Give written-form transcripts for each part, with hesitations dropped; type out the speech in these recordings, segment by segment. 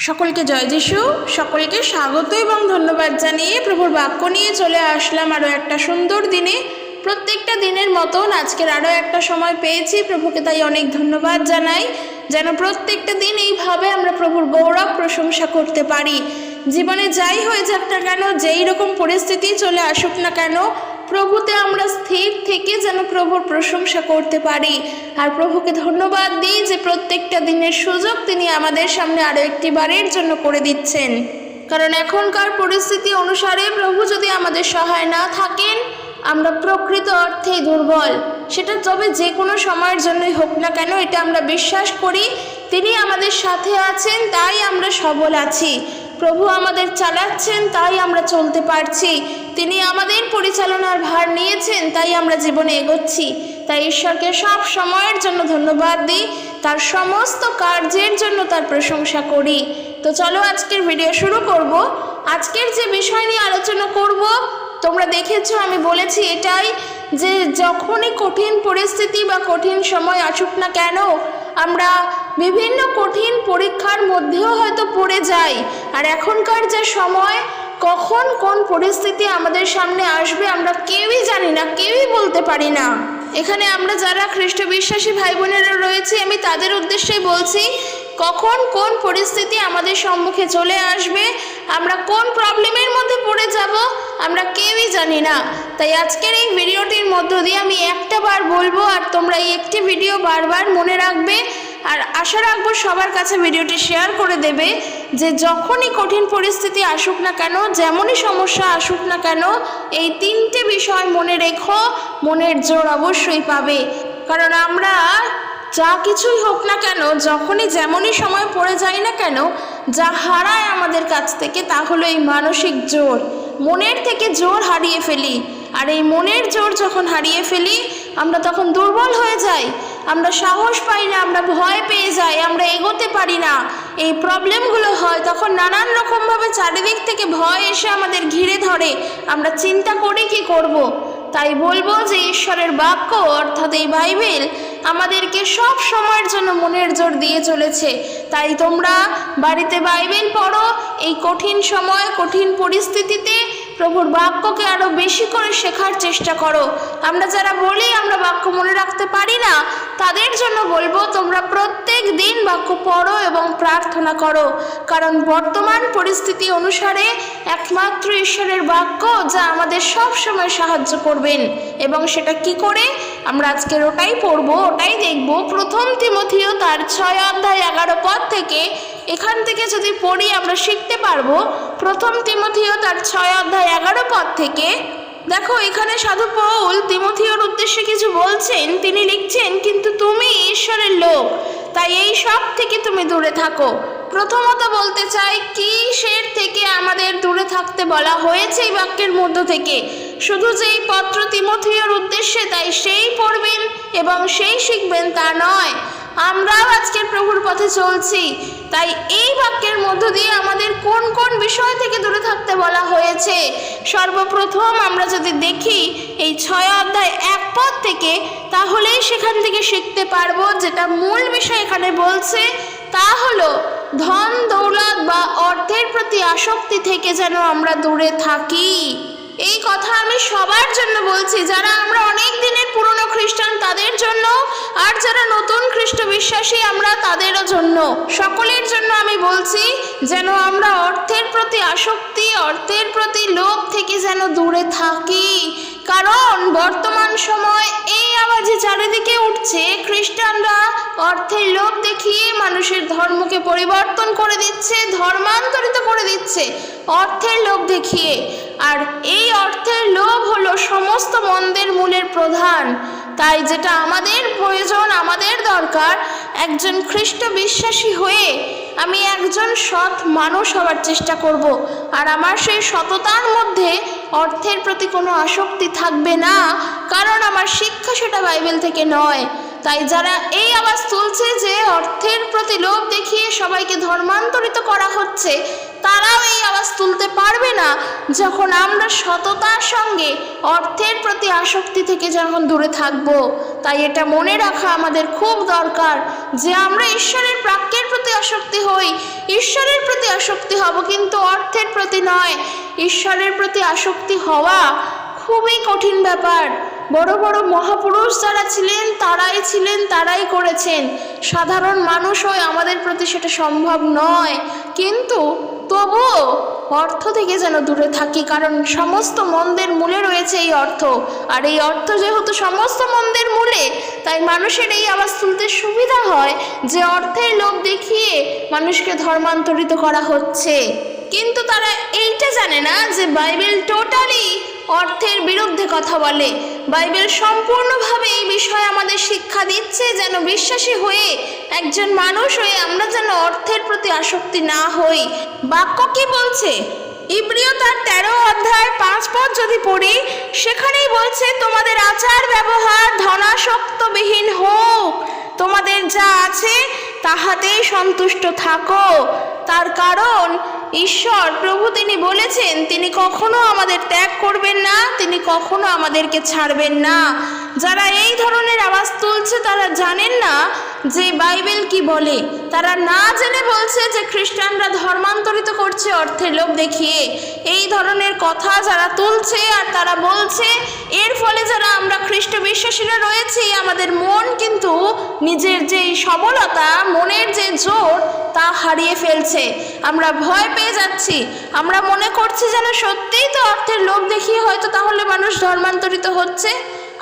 সকলকে জয় যিশু, সকলকে স্বাগত এবং ধন্যবাদ জানিয়ে প্রভুর বাক্য নিয়ে চলে আসলাম আরও একটা সুন্দর দিনে। প্রত্যেকটা দিনের মতন আজকের আরও একটা সময় পেয়েছি, প্রভুকে তাই অনেক ধন্যবাদ জানাই। যেন প্রত্যেকটা দিন এইভাবে আমরা প্রভুর গৌরব প্রশংসা করতে পারি। জীবনে যাই হয়ে যাক না কেন, যেই রকম পরিস্থিতি চলে আসুক না কেন, প্রভুতে আমরা স্থির থেকে যেন প্রভুর প্রশংসা করতে পারি। আর প্রভুকে ধন্যবাদ দিই যে প্রত্যেকটা দিনের সুযোগ তিনি আমাদের সামনে আরও একটি বারের জন্য করে দিচ্ছেন। কারণ এখনকার পরিস্থিতি অনুসারে প্রভু যদি আমাদের সহায় না থাকেন, আমরা প্রকৃত অর্থেই দুর্বল। সেটা তবে যে কোনো সময়ের জন্যই হোক না কেন, এটা আমরা বিশ্বাস করি তিনি আমাদের সাথে আছেন, তাই আমরা সবল আছি। প্রভু আমাদের চালাচ্ছেন, তাই আমরা চলতে পারছি। তিনি আমাদের পরিচালনার ভার নিয়েছেন, তাই আমরা জীবনে এগোচ্ছি। তাই ঈশ্বরকে সব সময়ের জন্য ধন্যবাদ দিই, তার সমস্ত কার্যের জন্য তার প্রশংসা করি। তো চলো আজকের ভিডিও শুরু করব। আজকের যে বিষয় নিয়ে আলোচনা করব, তোমরা দেখেছো আমি বলেছি এটাই, যে যখনই কঠিন পরিস্থিতি বা কঠিন সময় আসুক না কেন, আমরা বিভিন্ন কঠিন পরীক্ষার মধ্যেও হয়তো পড়ে যাই। আর এখনকার যে সময়, কখন কোন পরিস্থিতি আমাদের সামনে আসবে আমরা কেউই জানি না, কেউই বলতে পারি না। এখানে আমরা যারা খ্রিস্ট বিশ্বাসী ভাই বোনেরা রয়েছে, আমি তাদের উদ্দেশ্যেই বলছি, কখন কোন পরিস্থিতি আমাদের সম্মুখে চলে আসবে, আমরা কোন প্রবলেমের মধ্যে পড়ে যাব, আমরা কেউই জানি না। তাই আজকের এই ভিডিওটির মধ্য দিয়ে আমি একটা বার বলবো, আর তোমরা এই একটি ভিডিও বারবার মনে রাখবে। আর আশা রাখবো সবার কাছে ভিডিওটি শেয়ার করে দেবে, যে যখনই কঠিন পরিস্থিতি আসুক না কেন, যেমনই সমস্যা আসুক না কেন, এই তিনটে বিষয় মনে রেখো, মনের জোর অবশ্যই পাবে। কারণ আমরা যা কিছুই হোক না কেন, যখনই যেমনই সময় পড়ে যাই না কেন, যা হারায় আমাদের কাছ থেকে তা হলো এই মানসিক জোর। মনের থেকে জোর হারিয়ে ফেলি, আর এই মনের জোর যখন হারিয়ে ফেলি, আমরা তখন দুর্বল হয়ে যাই, আমরা সাহস পাই না, আমরা ভয় পেয়ে যাই, আমরা এগোতে পারি না। এই প্রবলেমগুলো হয় তখন নানান রকমভাবে চারিদিক থেকে ভয় এসে আমাদের ঘিরে ধরে, আমরা চিন্তা করি কি করব। তাই বলবো যে ঈশ্বরের বাক্য অর্থাৎ এই বাইবেল আমাদেরকে সব সময়ের জন্য মনের জোর দিয়ে চলেছে। তাই তোমরা বাড়িতে বাইবেল পড়ো, এই কঠিন সময় কঠিন পরিস্থিতিতে প্রভুর বাক্যকে আরও বেশি করে শেখার চেষ্টা করো। আমরা যারা বলি আমরা বাক্য মনে রাখতে পারি না, তাদের জন্য বলবো তোমরা প্রত্যেক দিন বাক্য পড়ো এবং প্রার্থনা করো। কারণ বর্তমান পরিস্থিতি অনুসারে একমাত্র ঈশ্বরের বাক্য যা আমাদের সব সময় সাহায্য করবেন। এবং সেটা কি করে আমরা আজকের ওটাই পড়বো, ওটাই দেখবো। প্রথম তিমথিও তার 6 অধ্যায় 11 পদ থেকে, এখান থেকে যদি পড়ি আমরা শিখতে পারবো। প্রথম তিমথিও তার 6 অধ্যায় 11 পদ থেকে দেখো, এখানে সাধু পৌল তিমথিওর উদ্দেশ্যে কিছু বলছেন। তিনি লিখছেন, কিন্তু তুমি ঈশ্বরের লোক, তাই এই সব থেকে তুমি দূরে থাকো। প্রথমত বলতে চাই, কিসের থেকে আমাদের দূরে থাকতে বলা হয়েছে এই বাক্যের মধ্য থেকে? শুধু যে এই পত্র তিমথিওর উদ্দেশ্যে, তাই সেই পড়বেন এবং সেই শিখবেন তা নয়। আমরাও আজকের প্রভুর পথে চলছি, তাই এই বাক্যের মধ্য দিয়ে আমাদের কোন কোন বিষয় থেকে দূরে থাকতে বলা হয়েছে। সর্বপ্রথম আমরা যদি দেখি এই 6 অধ্যায় 1 পদ থেকে, তাহলেই সেখান থেকে শিখতে পারবো যেটা মূল বিষয় এখানে বলছে, তা হলো ধন দৌলত বা অর্থের প্রতি আসক্তি থেকে যেন আমরা দূরে থাকি। এই কথা আমি সবার জন্য বলছি, যারা আমরা অনেক দিনের পুরনো খ্রিস্টান তাদের জন্য, আর যারা নতুন খ্রিস্ট বিশ্বাসী আমরা তাদেরও জন্য, সকলের জন্য আমি বলছি, যেন আমরা অর্থের প্রতি আসক্তি, অর্থের প্রতি লোভ থেকে যেন দূরে থাকি। কারণ বর্তমান সময় এই আওয়াজে চারিদিকে উঠছে, খ্রিস্টানরা অর্থের লোভ দেখিয়ে মানুষের ধর্মকে পরিবর্তন করে দিচ্ছে, ধর্মান্তরিত করে দিচ্ছে অর্থের লোভ দেখিয়ে। আর এই অর্থের লোভ হলো সমস্ত মন্দের মূলের প্রধান। তাই যেটা আমাদের প্রয়োজন, আমাদের দরকার, একজন খ্রিস্ট বিশ্বাসী হয়ে আমি একজন সৎ মানুষ হওয়ার চেষ্টা করব। আর আমার সেই সততার মধ্যে অর্থের প্রতি কোনো আসক্তি থাকবে না, কারণ আমার শিক্ষা সেটা বাইবেল থেকে নয়। তাই যারা এই আওয়াজ তুলছে যে অর্থের প্রতি লোভ দেখিয়ে সবাইকে ধর্মান্তরিত করা হচ্ছে, তারাও এই আওয়াজ তুলতে পারবে না যখন আমরা সততার সঙ্গে অর্থের প্রতি আসক্তি থেকে যখন দূরে থাকব। তাই এটা মনে রাখা আমাদের খুব দরকার যে আমরা ঈশ্বরের বাক্যের প্রতি আসক্তি হই, ঈশ্বরের প্রতি আসক্তি হব, কিন্তু অর্থের প্রতি নয়। ঈশ্বরের প্রতি আসক্তি হওয়া খুবই কঠিন ব্যাপার। বড় বড় মহাপুরুষ যারা ছিলেন তারাই করেছেন। সাধারণ মানুষ হয়ে আমাদের প্রতি সেটা সম্ভব নয়, কিন্তু তবুও অর্থ থেকে যেন দূরে থাকি, কারণ সমস্ত মন্দের মূলে রয়েছে এই অর্থ। আর এই অর্থ যেহেতু সমস্ত মন্দের মূলে, তাই মানুষের এই আওয়াজ তুলতে সুবিধা হয় যে অর্থের লোভ দেখিয়ে মানুষকে ধর্মান্তরিত করা হচ্ছে। কিন্তু তারা এইটা জানে না যে বাইবেল টোটালি অর্থের বিরুদ্ধে কথা বলে। বাইবেল সম্পূর্ণভাবে এই বিষয়ে আমাদের শিক্ষা দিচ্ছে যেন বিশ্বাসী হয়ে, একজন মানুষ হয়ে আমরা যেন অর্থের প্রতি আসক্তি না হই। বাক্য কি বলছে? ইব্রিয় তার 13 অধ্যায় 5 পদ যদি পড়ি, সেখানেই বলছে তোমাদের আচার ব্যবহার ধনাসক্তবিহীন হোক, তোমাদের যা আছে তাহাতেই সন্তুষ্ট থাকো। তার কারণ ঈশ্বর প্রভু তিনি বলেছেন তিনি কখনো আমাদের ত্যাগ করবেন না, তিনি কখনো আমাদেরকে ছাড়বেন না। যারা এই ধরনের আওয়াজ তুলছে তারা জানেন না যে বাইবেল কি বলে। তারা না জেনে বলছে যে খ্রিস্টানরা ধর্মান্তরিত করছে অর্থের লোভ দেখিয়ে। এই ধরনের কথা যারা তুলছে আর তারা বলছে, এর ফলে যারা আমরা খ্রিস্ট বিশ্বাসীরা রয়েছি আমাদের মন কিন্তু নিজের যে সবলতা, মনের যে জোর তা হারিয়ে ফেলছে। আমরা ভয় পেয়ে যাচ্ছি, আমরা মনে করছি যেন সত্যিই তো অর্থের লোভ দেখিয়ে হয়তো তাহলে মানুষ ধর্মান্তরিত হচ্ছে।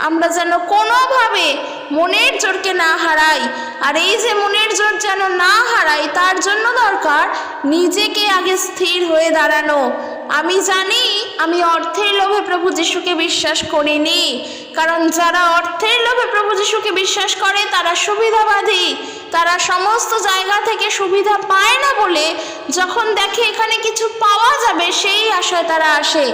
আমরা যেন কোনোভাবে মনের জোরকে না হারাই। আর এই যে মনের জোর যেন না হারাই, তার জন্য দরকার নিজেকে আগে স্থির হয়ে দাঁড়ানো। আমি জানি আমি অর্থের লোভে প্রভু যিশুকে বিশ্বাস করিনি, কারণ যারা অর্থের লোভে প্রভু যিশুকে বিশ্বাস করে তারা সুবিধাবাদী। তারা সমস্ত জায়গা থেকে সুবিধা পায় না বলে যখন দেখে এখানে কিছু পাওয়া যাবে সেই আশায় তারা আসে।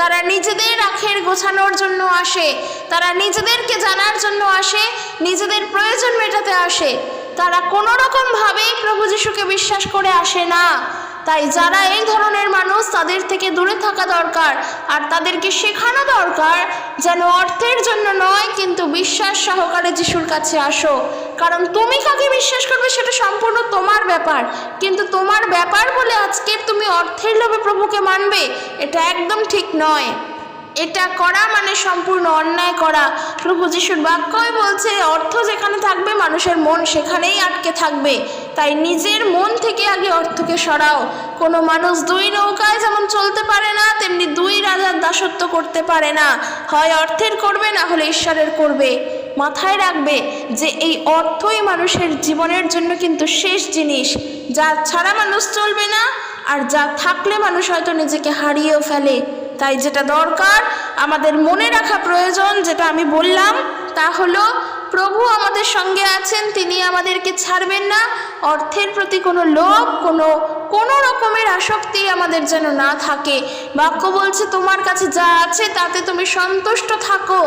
তারা নিজেদের আখের গোছানোর জন্য আসে, তারা নিজেদেরকে জানার জন্য আসে, নিজেদের প্রয়োজন মেটাতে আসে। তারা কোনো রকমভাবেই প্রভু যিশুকে বিশ্বাস করে আসে না। তাই যারা এই ধরনের মানুষ তাদের থেকে দূরে থাকা দরকার, আর তাদেরকে শেখানো দরকার যেন অর্থের জন্য নয় কিন্তু বিশ্বাস সহকারে যিশুর কাছে আসো। কারণ তুমি কাকে বিশ্বাস করবে সেটা সম্পূর্ণ তোমার ব্যাপার, কিন্তু তোমার ব্যাপার বলে আজকের তুমি অর্থের লোভে প্রভুকে মানবে, এটা একদম ঠিক নয়। এটা করা মানে সম্পূর্ণ অন্যায় করা। প্রভু যিশুর বাক্যই বলছে অর্থ যেখানে থাকবে মানুষের মন সেখানেই আটকে থাকবে। তাই নিজের মন থেকে আগে অর্থকে সরাও। কোনো মানুষ দুই নৌকায় যেমন চলতে পারে না, তেমনি দুই রাজার দাসত্ব করতে পারে না। হয় অর্থের করবে, না হলে ঈশ্বরের করবে। মাথায় রাখবে যে এই অর্থই মানুষের জীবনের জন্য কিন্তু শেষ জিনিস, যা ছাড়া মানুষ চলবে না, আর যা থাকলে মানুষ হয়তো নিজেকে হারিয়েও ফেলে। তাই যেটা দরকার আমাদের মনে রাখা প্রয়োজন, যেটা আমি বললাম, তা হলো প্রভু আমাদের সঙ্গে আছেন, তিনি আমাদেরকে ছাড়বেন না। অর্থের প্রতি কোনো লোভ, কোনো রকমের আসক্তি আমাদের যেন না থাকে। বাক্য বলছে তোমার কাছে যা আছে তাতে তুমি সন্তুষ্ট থাকো।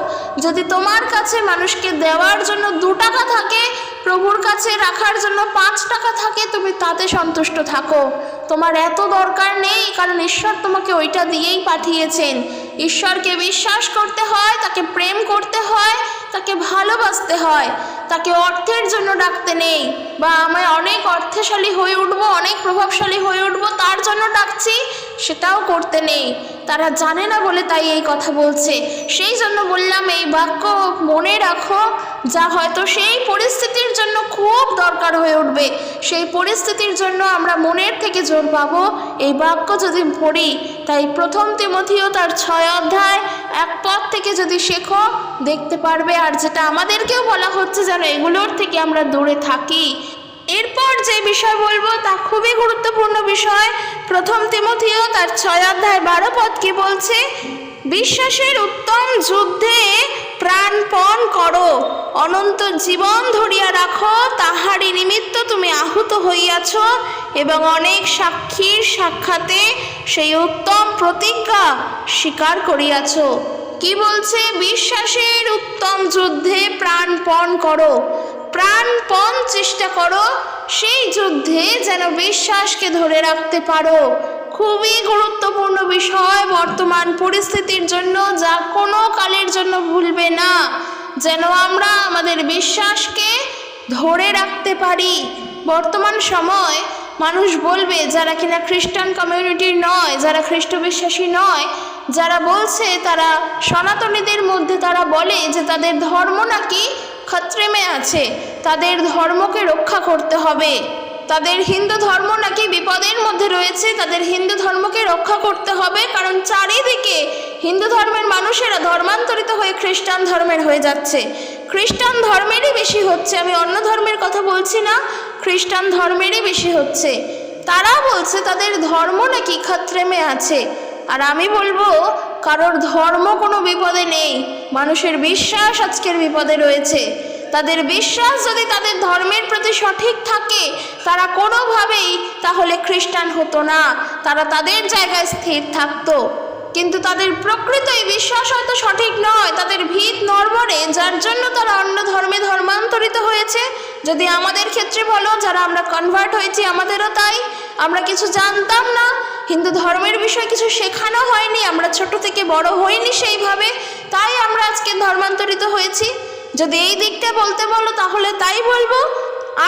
যদি তোমার কাছে মানুষকে দেওয়ার জন্য 2 টাকা থাকে, প্রভুর কাছে রাখার জন্য 5 টাকা থাকে, তুমি তাতে সন্তুষ্ট থাকো। তোমার এত দরকার নেই, কারণ ঈশ্বর তোমাকে ওইটা দিয়েই পাঠিয়েছেন। ঈশ্বরকে বিশ্বাস করতে হয়, তাকে প্রেম করতে হয়, তাকে ভালোবাসতে হয়। তাকে অর্থের জন্য ডাকতে নেই, বা আমি অনেক অর্থশালী হয়ে উঠবো, অনেক প্রভাবশালী হয়ে উঠবো তার জন্য ডাকছি, সেটাও করতে নেই। তারা জানে না বলে তাই এই কথা বলছে। সেই জন্য বললাম এই বাক্য মনে রাখো, যা হয়তো সেই পরিস্থিতির জন্য খুব দরকার হয়ে উঠবে। সেই পরিস্থিতির জন্য আমরা মনের থেকে জোর পাবো এই বাক্য যদি পড়ি। তাই 1 তিমথিও তার 6 অধ্যায় 1 পদ থেকে যদি শেখো দেখতে পারবে। আর যেটা আমাদেরকেও বলা হচ্ছে যেন এগুলোর থেকে আমরা দূরে থাকি। এরপর যে বিষয় বলবো তা খুবই গুরুত্বপূর্ণ বিষয়। 1 তিমথিও তার 6 অধ্যায় 12 পদ কি বলছে? বিশ্বাসের উত্তম যুদ্ধে প্রাণপণ করো, অনন্ত জীবন ধরিয়া রাখো, তাহারই নিমিত্ত তুমি আহুত হইয়াছ এবং অনেক সাক্ষীর সাক্ষাতে সেই উত্তম প্রতিজ্ঞা স্বীকার করিয়াছ। কি বলছে? বিশ্বাসের উত্তম যুদ্ধে প্রাণপণ করো, প্রাণপণ চেষ্টা করো সেই যুদ্ধে যেন বিশ্বাসকে ধরে রাখতে পারো। খুবই গুরুত্বপূর্ণ বিষয় বর্তমান পরিস্থিতির জন্য, যা কোনো কালের জন্য ভুলবে না, যেন আমরা আমাদের বিশ্বাসকে ধরে রাখতে পারি। বর্তমান সময় মানুষ বলবে, যারা কিনা খ্রিস্টান কমিউনিটির নয়, যারা খ্রিস্ট বিশ্বাসী নয়, যারা বলছে তারা সনাতনীদের মধ্যে, তারা বলে যে তাদের ধর্ম নাকি খতরে মে আছে, তাদের ধর্মকে রক্ষা করতে হবে, তাদের হিন্দু ধর্ম নাকি বিপদের মধ্যে রয়েছে, তাদের হিন্দু ধর্মকে রক্ষা করতে হবে, কারণ চারিদিকে হিন্দু ধর্মের মানুষেরা ধর্মান্তরিত হয়ে খ্রিস্টান ধর্মের হয়ে যাচ্ছে। খ্রিস্টান ধর্মেরই বেশি হচ্ছে, আমি অন্য ধর্মের কথা বলছি না, খ্রিস্টান ধর্মেরই বেশি হচ্ছে। তারা বলছে তাদের ধর্ম নাকি খতরে মে আছে। আর আমি বলবো, কারোর ধর্ম কোনো বিপদে নেই, মানুষের বিশ্বাস আজকের বিপদে রয়েছে। তাদের বিশ্বাস যদি তাদের ধর্মের প্রতি সঠিক থাকে, তারা কোনোভাবেই তাহলে খ্রিস্টান হতো না, তারা তাদের জায়গায় স্থির থাকতো। কিন্তু তাদের প্রকৃতই বিশ্বাস হয়তো সঠিক নয়, তাদের ভিত নড়বড়ে, যার জন্য তারা অন্য ধর্মে ধর্মান্তরিত হয়েছে। যদি আমাদের ক্ষেত্রে বলো, যারা আমরা কনভার্ট হয়েছি, আমাদেরও তাই। আমরা কিছু জানতাম না, হিন্দু ধর্মের বিষয়ে কিছু শেখানো হয়নি, আমরা ছোট থেকে বড় হইনি সেইভাবে, তাই আমরা আজকে ধর্মান্তরিত হয়েছি। যদি এই দিকটা বলতে বলো তাহলে তাই বলবো,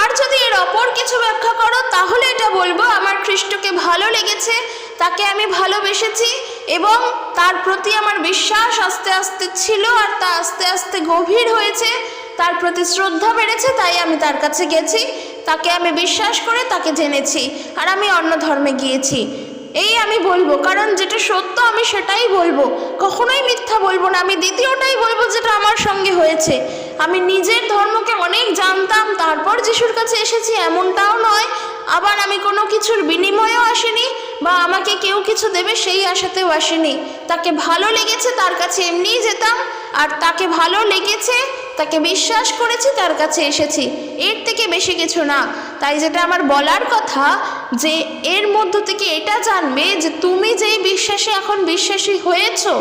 আর যদি এর অপর কিছু ব্যাখ্যা করো তাহলে এটা বলবো, আমার খ্রিস্টকে ভালো লেগেছে, তাকে আমি ভালোবেসেছি এবং তার প্রতি আমার বিশ্বাস আস্তে আস্তে ছিল, আর তা আস্তে আস্তে গভীর হয়েছে, তার প্রতি শ্রদ্ধা বেড়েছে, তাই আমি তার কাছে গেছি, তাকে আমি বিশ্বাস করে তাকে জেনেছি, আর আমি অন্য ধর্মে গিয়েছি। এই আমি বলবো, কারণ যেটা সত্য আমি সেটাই বলবো, কখনোই মিথ্যা বলবো না। আমি দ্বিতীয়টাই বলবো যেটা আমার সঙ্গে হয়েছে। আমি নিজের ধর্মকে অনেক জানতাম, তারপর যিশুর কাছে এসেছি এমনটাও নয়। আবার আমি কোনো কিছুর বিনিময়েও আসিনি, বা আমাকে কেউ কিছু দেবে সেই আশাতেও আসিনি। তাকে ভালো লেগেছে, তার কাছে এমনিই যেতাম, আর তাকে ভালো লেগেছে, তাকে বিশ্বাস করেছি, তার কাছে এসেছি, এর থেকে বেশি কিছু না। তাই যেটা আমার বলার কথা, যে এর মধ্য থেকে এটা জানবে যে তুমি যেই বিশ্বাসে এখন বিশ্বাসী হয়েছো,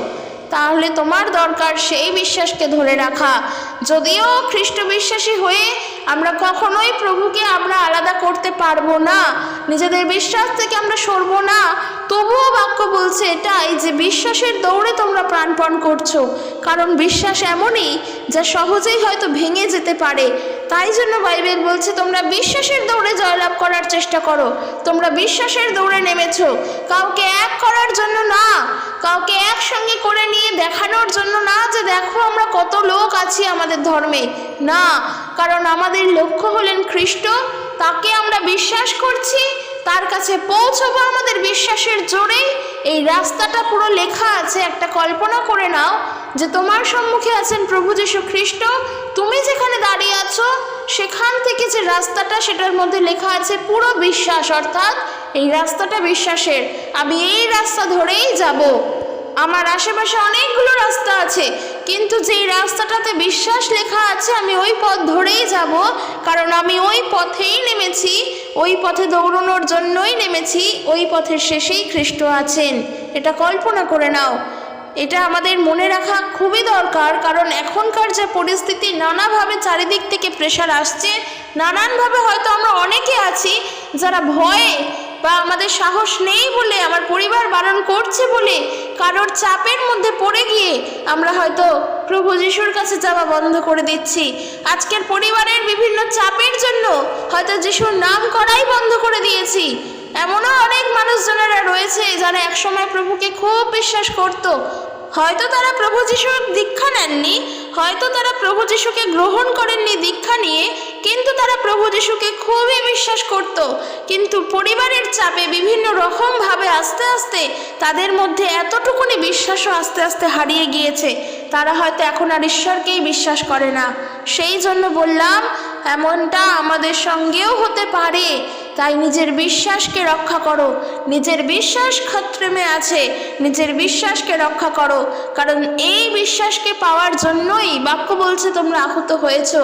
তাহলে তোমার দরকার সেই বিশ্বাসকে ধরে রাখা। যদিও খ্রিস্ট বিশ্বাসী হয়ে আমরা কখনোই প্রভুকে আমরা আলাদা করতে পারবো না, নিজেদের বিশ্বাস থেকে আমরা সরবো না, তবুও বাক্য বলছে এটাই যে বিশ্বাসের দৌড়ে তোমরা প্রাণপণ করছো, কারণ বিশ্বাস এমনই যা সহজেই হয়তো ভেঙে যেতে পারে। তাই জন্য বাইবেল বলছে তোমরা বিশ্বাসের দৌড়ে জয়লাভ করার চেষ্টা করো। তোমরা বিশ্বাসের দৌড়ে নেমেছো, কাউকে এক করার জন্য না, কাউকে একসঙ্গে করে নিয়ে দেখানোর জন্য না যে দেখো আমরা কত লোক আছি আমাদের ধর্মে, না, কারণ আমাদের লক্ষ্য হলেন খ্রিস্ট, তাকে আমরা বিশ্বাস করছি, তার কাছে পৌঁছবো আমাদের বিশ্বাসের জোরেই। এই রাস্তাটা পুরো লেখা আছে, একটা কল্পনা করে নাও যে তোমার সম্মুখে আছেন প্রভু যীশু খ্রিস্ট, তুমি যেখানে দাঁড়িয়ে আছো সেখান থেকে যে রাস্তাটা, সেটার মধ্যে লেখা আছে পুরো বিশ্বাস, অর্থাৎ এই রাস্তাটা বিশ্বাসের, আমি এই রাস্তা ধরেই যাব। আমার আশেপাশে অনেকগুলো রাস্তা আছে, কিন্তু যেই রাস্তাটাতে বিশ্বাস লেখা আছে আমি ওই পথ ধরেই যাব, কারণ আমি ওই পথেই নেমেছি, ওই পথে দৌড়ানোর জন্যই নেমেছি, ওই পথের শেষেই খ্রিস্ট আছেন। এটা কল্পনা করে নাও, এটা আমাদের মনে রাখা খুবই দরকার, কারণ এখনকার যে পরিস্থিতি, নানাভাবে চারিদিক থেকে প্রেশার আসছে, নানানভাবে হয়তো আমরা অনেকে আছি যারা ভয়ে বা আমাদের সাহস নেই বলে, আমার পরিবার বারণ করছে বলে, কারোর চাপের মধ্যে পড়ে গিয়ে আমরা হয়তো প্রভু যিশুর কাছে যাওয়া বন্ধ করে দিচ্ছি। আজকের পরিবারের বিভিন্ন চাপের জন্য হয়তো যিশুর নাম করাই বন্ধ করে দিয়েছি। এমনও অনেক মানুষজনেরা রয়েছে যারা একসময় প্রভুকে খুব বিশ্বাস করত, হয়তো তারা প্রভু যিশুর দীক্ষা নেননি, হয়তো তারা প্রভু যিশুকে গ্রহণ করেননি দীক্ষা নিয়ে, কিন্তু তারা প্রভু যিশুকে খুবই বিশ্বাস করত। কিন্তু পরিবারের চাপে বিভিন্ন রকমভাবে আস্তে আস্তে তাদের মধ্যে এতটুকুনি বিশ্বাসও আস্তে আস্তে হারিয়ে গিয়েছে, তারা হয়তো এখন আর ঈশ্বরকেই বিশ্বাস করে না। সেই জন্য বললাম, এমনটা আমাদের সঙ্গেও হতে পারে। তাই নিজের বিশ্বাসকে রক্ষা করো, নিজের বিশ্বাস খতরে মে আছে, নিজের বিশ্বাসকে রক্ষা করো, কারণ এই বিশ্বাসকে পাওয়ার জন্যই বাক্য বলছে তোমরা আহত হয়েছো,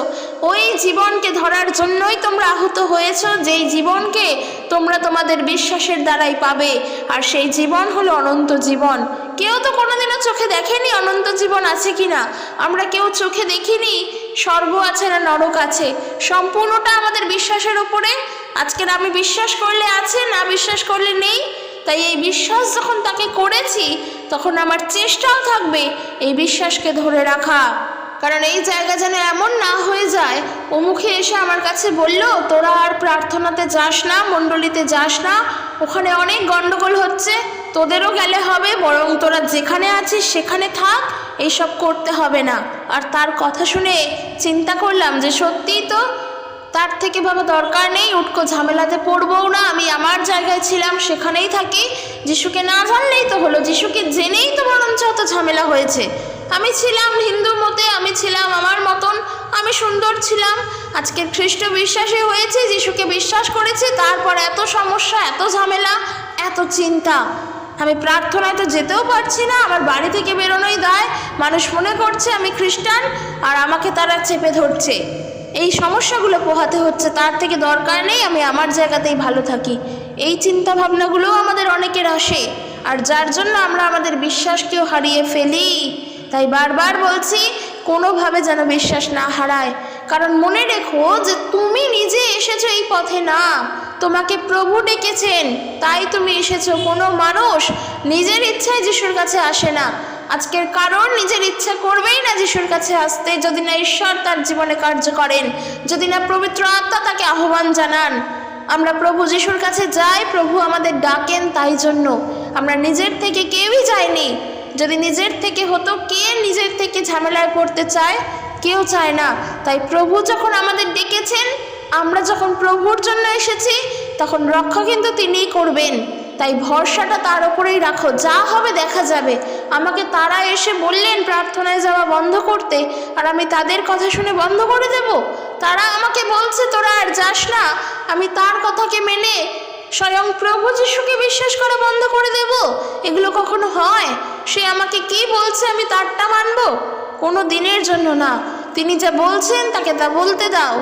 ওই জীবনকে ধরার জন্যই তোমরা আহত হয়েছো, যেই জীবনকে তোমরা তোমাদের বিশ্বাসের দ্বারাই পাবে, আর সেই জীবন হলো অনন্ত জীবন। কেউ তো কোনোদিনও চোখে দেখেনি অনন্ত জীবন আছে কিনা, আমরা কেউ চোখে দেখিনি স্বর্গ আছে না নরক আছে। সম্পূর্ণটা আমাদের বিশ্বাসের উপরে। আজকের আমি বিশ্বাস করলে আছে, না বিশ্বাস করলে নেই। তাই এই বিশ্বাস যখন তাকে করেছি, তখন আমার চেষ্টাও থাকবে এই বিশ্বাসকে ধরে রাখা। কারণ এই জায়গা যেন এমন না হয়ে যায় ও মুখে এসে আমার কাছে বলল, তোরা আর প্রার্থনাতে যাস না, মণ্ডলীতে যাস না, ওখানে অনেক গন্ডগোল হচ্ছে, তোদেরও গেলে হবে, বরং তোরা যেখানে আছিস সেখানে থাক, এইসব করতে হবে না। আর তার কথা শুনে চিন্তা করলাম যে সত্যিই তো, তার থেকে ভাবা দরকার নেই, উটকো ঝামেলাতে পড়বও না, আমি আমার জায়গায় ছিলাম সেখানেই থাকি। যিশুকে না জানলেই তো হলো, যিশুকে জেনেই তো বরঞ্চ অত ঝামেলা হয়েছে। আমি ছিলাম হিন্দু মতে, আমি ছিলাম আমার মতন, আমি সুন্দর ছিলাম। আজকের খ্রিস্ট বিশ্বাসী হয়েছে, যিশুকে বিশ্বাস করেছি, তারপর এত সমস্যা, এত ঝামেলা, এত চিন্তা। আমি প্রার্থনায় তো যেতেও পারছি না, আমার বাড়ি থেকে বেরোনোই দায়। মানুষ মনে করছে আমি খ্রিস্টান আর আমাকে তারা চেপে ধরছে। এই সমস্যাগুলো পোহাতে হচ্ছে, তার থেকে দরকার নেই আমি আমার জায়গাতেই ভালো থাকি। এই চিন্তা ভাবনাগুলোও আমাদের অনেকের আসে, আর যার জন্য আমরা আমাদের বিশ্বাসকেও হারিয়ে ফেলি। তাই বারবার বলছি, কোনোভাবে যেন বিশ্বাস না হারায়। কারণ মনে রেখো যে তুমি নিজে এসেছো এই পথে না, তোমাকে প্রভু ডেকেছেন, তাই তুমি এসেছো। কোনো মানুষ নিজের ইচ্ছায় যিশুর কাছে আসে না। আজকের কারণ নিজের ইচ্ছা করবেই না যিশুর কাছে আসতে, যদি না ঈশ্বর তার জীবনে কার্য করেন, যদি না পবিত্র আত্মা তাকে আহ্বান জানান। আমরা প্রভু যিশুর কাছে যাই, প্রভু আমাদের ডাকেন, তাই জন্য। আমরা নিজের থেকে কেউই যাইনি। যদি নিজের থেকে হতো, কে নিজের থেকে ঝামেলায় পড়তে চায়? কেউ চায় না। তাই প্রভু যখন আমাদের ডেকেছেন, আমরা যখন প্রভুর জন্য এসেছি, তখন রক্ষা কিন্তু তিনিই করবেন। তাই ভরসাটা তার উপরেই রাখো, যা হবে দেখা যাবে। আমাকে তারা এসে বললেন প্রার্থনায় যাওয়া বন্ধ করতে, আর আমি তাদের কথা শুনে বন্ধ করে দেব? তারা আমাকে বলছে তোরা আর যাস না, আমি তার কথাকে মেনে স্বয়ং প্রভু যিশুকে বিশ্বাস করে বন্ধ করে দেব? এগুলো কখনো হয়? সে আমাকে কি বলছে আমি তারটা মানব? কোনো দিনের জন্য না। তিনি যা বলছেন তাকে তা বলতে দাও।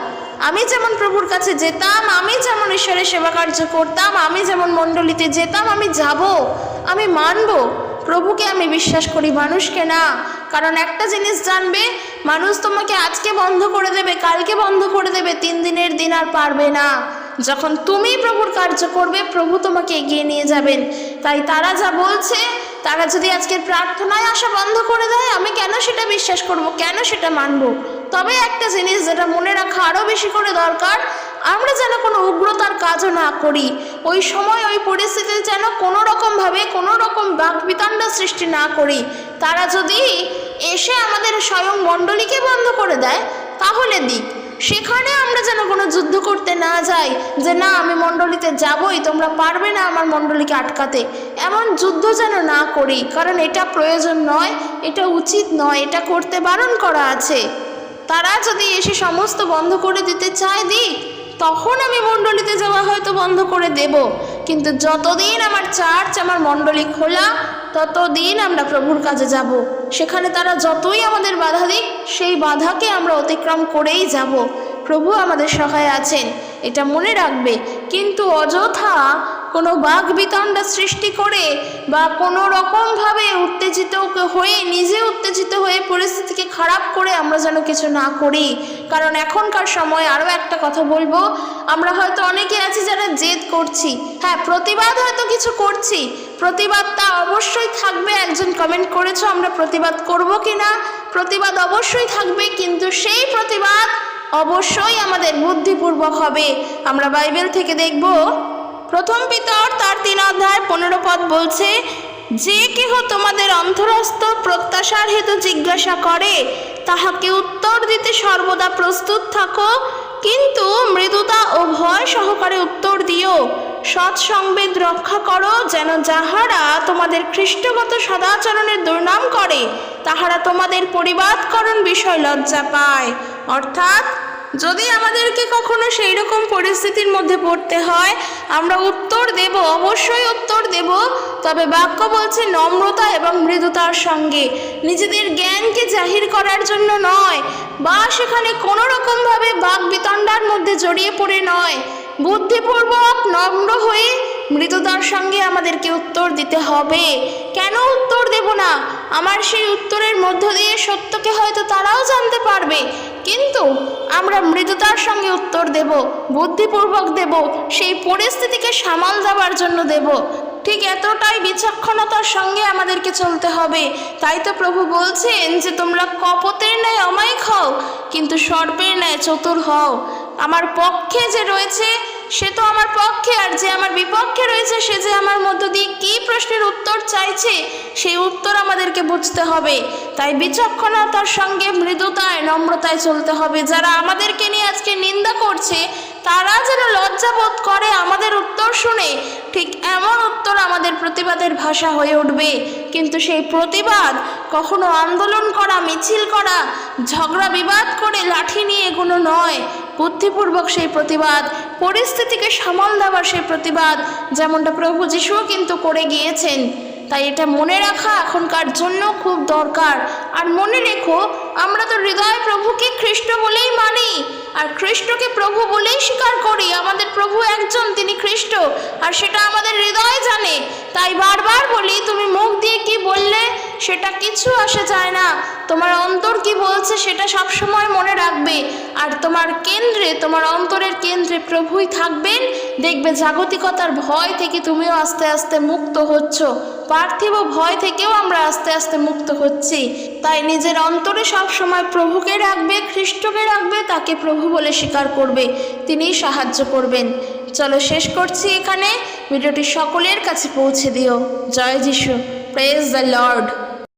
আমি যেমন প্রভুর কাছে যেতাম, আমি যেমন ঈশ্বরের সেবা কার্য করতাম, আমি যেমন মণ্ডলীতে যেতাম, আমি যাব, আমি মানব। প্রভুকে আমি বিশ্বাস করি, মানুষকে না। কারণ একটা জিনিস জানবে, মানুষ তোমাকে আজকে বন্ধ করে দেবে, কালকে বন্ধ করে দেবে, 3 দিনের দিন আর পারবে না। যখন তুমি প্রভুর কার্য করবে, প্রভু তোমাকে এগিয়ে নিয়ে যাবেন। তাই তারা যা বলছে, তারা যদি আজকের প্রার্থনায় আসা বন্ধ করে দেয়, আমি কেন সেটা বিশ্বাস করব, কেন সেটা মানব? তবে একটা জিনিস যেটা মনে রাখা আরও বেশি করে দরকার, আমরা যেন কোনো উগ্রতার কাজও না করি। ওই সময় ওই পরিস্থিতিতে যেন কোনো রকমভাবে কোনো রকম বাকবিতণ্ডা সৃষ্টি না করি। তারা যদি এসে আমাদের স্বয়ং মণ্ডলীকে বন্ধ করে দেয়, তাহলে দিক, সেখানে আমরা যেন কোনো যুদ্ধ করতে না যাই যে না আমি মণ্ডলীতে যাবই, তোমরা পারবে না আমার মণ্ডলীকে আটকাতে। এমন যুদ্ধ যেন না করি, কারণ এটা প্রয়োজন নয়, এটা উচিত নয়, এটা করতে বারণ করা আছে। তারা যদি এসে সমস্ত বন্ধ করে দিতে চায়, দিক, তখন আমি মণ্ডলীতে যাওয়া হয়তো বন্ধ করে দেব। কিন্তু যতদিন আমার চার্চ, আমার মণ্ডলী খোলা, ততদিন আমরা প্রভুর কাজে যাব। সেখানে তারা যতই আমাদের বাধা দিক, সেই বাধাকে আমরা অতিক্রম করেই যাব। প্রভু আমাদের সহায় আছেন, এটা মনে রাখবে। কিন্তু অযথা কোনো বাকবিতণ্ডা সৃষ্টি করে বা কোনো রকমভাবে উত্তেজিত হয়ে, নিজে উত্তেজিত হয়ে পরিস্থিতিকে খারাপ করে আমরা যেন কিছু না করি। কারণ এখনকার সময় আরও একটা কথা বলবো, আমরা হয়তো অনেকে আছি যারা জেদ করছি, হ্যাঁ প্রতিবাদ হয়তো কিছু করছি, প্রতিবাদটা অবশ্যই থাকবে। একজন কমেন্ট করেছো আমরা প্রতিবাদ করব কি না, প্রতিবাদ অবশ্যই থাকবে, কিন্তু সেই প্রতিবাদ অবশ্যই আমাদের বুদ্ধিপূর্বক হবে। আমরা বাইবেল থেকে দেখব, প্রথম পিতর তার 3 অধ্যায় 15 পদ বলছে, যে কেহ তোমাদের অন্তরস্থ প্রত্যাশার হেতু জিজ্ঞাসা করে, তাহাকে উত্তর দিতে সর্বদা প্রস্তুত থাকো, কিন্তু মৃদুতা ও ভয় সহকারে উত্তর দিও। সৎসংবেদ রক্ষা করো, যেন যাহারা তোমাদের খ্রিস্টগত সদাচরণের দুর্নাম করে, তাহারা তোমাদের পরিবাদকরণ বিষয় লজ্জা পায়। অর্থাৎ যদি আমাদেরকে কখনো সেই রকম পরিস্থিতির মধ্যে পড়তে হয়, আমরা উত্তর দেব, অবশ্যই উত্তর দেব, তবে বাক্য বলছে নম্রতা এবং মৃদুতার সঙ্গে, নিজেদের জ্ঞানকে জাহির করার জন্য নয়, বা সেখানে কোনো রকমভাবে বাকবিতণ্ডার মধ্যে জড়িয়ে পড়ে নয়, বুদ্ধিপূর্বক নম্র হয়ে মৃদুতার সঙ্গে আমাদেরকে উত্তর দিতে হবে। কেন উত্তর দেব না? আমার সেই উত্তরের মধ্য দিয়ে সত্যকে হয়তো তারাও জানতে পারবে, কিন্তু আমরা মৃদুতার সঙ্গে উত্তর দেব, বুদ্ধিপূর্বক দেব, সেই পরিস্থিতিকে সামাল দেওয়ার জন্য দেব। ঠিক এতটাই বিচক্ষণতার সঙ্গে আমাদেরকে চলতে হবে। তাই তো প্রভু বলছেন যে তোমরা কপতের ন্যায় অমায়িক হও, কিন্তু সর্পের ন্যায় চতুর হও। আমার পক্ষে যে রয়েছে সে তো আমার পক্ষে, আর যে আমার বিপক্ষে রয়েছে সে যে আমার মধ্য দিয়ে কী প্রশ্নের উত্তর চাইছে সেই উত্তর আমাদেরকে বুঝতে হবে। তাই বিচক্ষণতার সঙ্গে মৃদুতায়, নম্রতায় চলতে হবে। যারা আমাদেরকে নিয়ে আজকে নিন্দা করছে তারা যেন লজ্জাবোধ করে আমাদের উত্তর শুনে, ঠিক এমন উত্তর আমাদের প্রতিবাদের ভাষা হয়ে উঠবে। কিন্তু সেই প্রতিবাদ কখনো আন্দোলন করা, মিছিল করা, ঝগড়া বিবাদ করে লাঠি নিয়ে এগুলো নয়। বুদ্ধিপূর্বক সেই প্রতিবাদ, পরিস্থিতিকে সামাল দেওয়ার সেই প্রতিবাদ, যেমনটা প্রভু যিশুও কিন্তু করে গিয়েছেন। তাই এটা মনে রাখা এখনকার জন্য খুব দরকার। আর মনে রেখো, আমরা তো হৃদয় প্রভুকে খ্রিস্ট বলেই মানি, আর খ্রিস্টকে প্রভু বলেই স্বীকার করি। আমাদের প্রভু একজন, তিনি খ্রিস্ট, আর সেটা আমাদের হৃদয় জানে। তাই বারবার বলি, তুমি মুখ দিয়ে কি বললে সেটা কিছু আসে যায় না, তোমার অন্তর কি বলছে সেটা সবসময় মনে রাখবে। আর তোমার কেন্দ্রে, তোমার অন্তরের কেন্দ্রে প্রভুই থাকবেন। দেখবে জাগতিকতার ভয় থেকে তুমিও আস্তে আস্তে মুক্ত হচ্ছ, পার্থিব ভয় থেকেও আমরা আস্তে আস্তে মুক্ত হচ্ছি। তাই নিজের অন্তরে সবসময় প্রভুকে রাখবে, খ্রিস্টকে রাখবে, তাকে প্রভু বলে স্বীকার করবে, তিনিই সাহায্য করবেন। চলো শেষ করছি এখানে। ভিডিওটি সকলের কাছে পৌঁছে দিও। জয় যিশু। Praise the Lord.